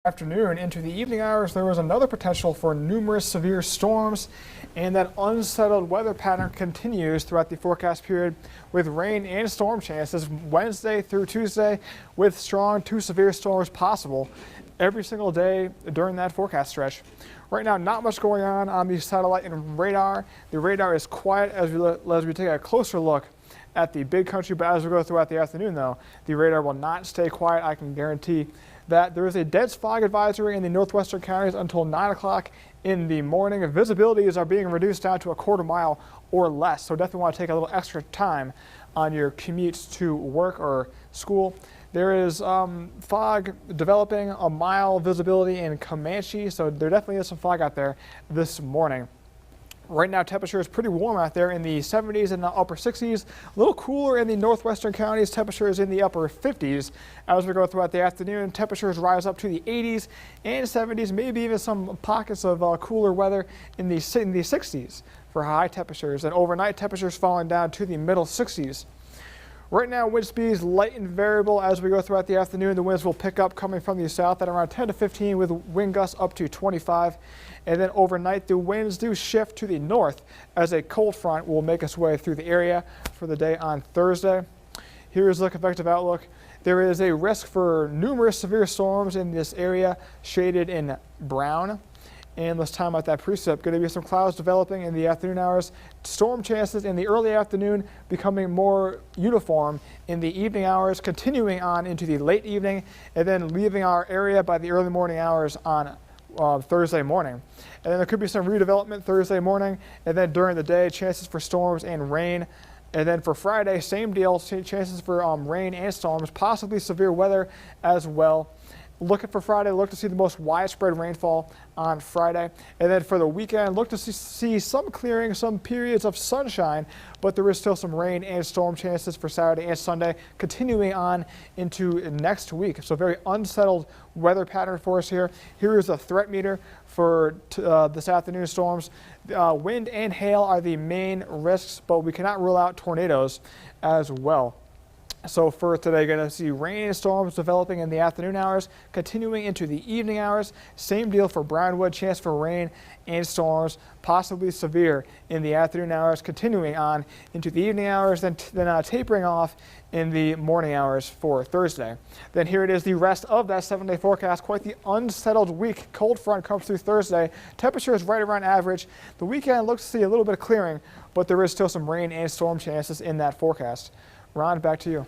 Afternoon into the evening hours, there was another potential for numerous severe storms, and that unsettled weather pattern continues throughout the forecast period with rain and storm chances Wednesday through Tuesday, with strong to severe storms possible every single day during that forecast stretch. Right now, not much going on the satellite and radar. The radar is quiet as we take a closer look at the big country, but as we go throughout the afternoon, though, the radar will not stay quiet. I can guarantee that there is a dense fog advisory in the northwestern counties until 9 o'clock in the morning. Visibilities are being reduced down to a quarter mile or less, so definitely want to take a little extra time on your commutes to work or school. There is fog developing, a mile visibility in Comanche, so there definitely is some fog out there this morning. Right now, temperature is pretty warm out there in the 70s and the upper 60s. A little cooler in the northwestern counties. Temperatures in the upper 50s. As we go throughout the afternoon, temperatures rise up to the 80s and 70s, maybe even some pockets of cooler weather in the 60s for high temperatures. And overnight, temperatures falling down to the middle 60s. Right now, wind speeds light and variable as we go throughout the afternoon. The winds will pick up coming from the south at around 10 to 15 with wind gusts up to 25. And then overnight, the winds do shift to the north as a cold front will make its way through the area for the day on Thursday. Here is the convective outlook. There is a risk for numerous severe storms in this area shaded in brown. And let's time out that precip. Going to be some clouds developing in the afternoon hours. Storm chances in the early afternoon becoming more uniform in the evening hours, continuing on into the late evening, and then leaving our area by the early morning hours on Thursday morning. And then there could be some redevelopment Thursday morning, and then during the day, chances for storms and rain. And then for Friday, same deal, chances for rain and storms, possibly severe weather as well. Looking for Friday, look to see the most widespread rainfall on Friday. And then for the weekend, look to see some clearing, some periods of sunshine, but there is still some rain and storm chances for Saturday and Sunday, continuing on into next week. So very unsettled weather pattern for us here. Here is the threat meter for this afternoon storms. Wind and hail are the main risks, but we cannot rule out tornadoes as well. So for today, going to see rain and storms developing in the afternoon hours, continuing into the evening hours. Same deal for Brownwood, chance for rain and storms, possibly severe in the afternoon hours, continuing on into the evening hours, then tapering off in the morning hours for Thursday. Then here it is, the rest of that 7-day forecast. Quite the unsettled week. Cold front comes through Thursday. Temperature is right around average. The weekend looks to see a little bit of clearing, but there is still some rain and storm chances in that forecast. Ron, back to you.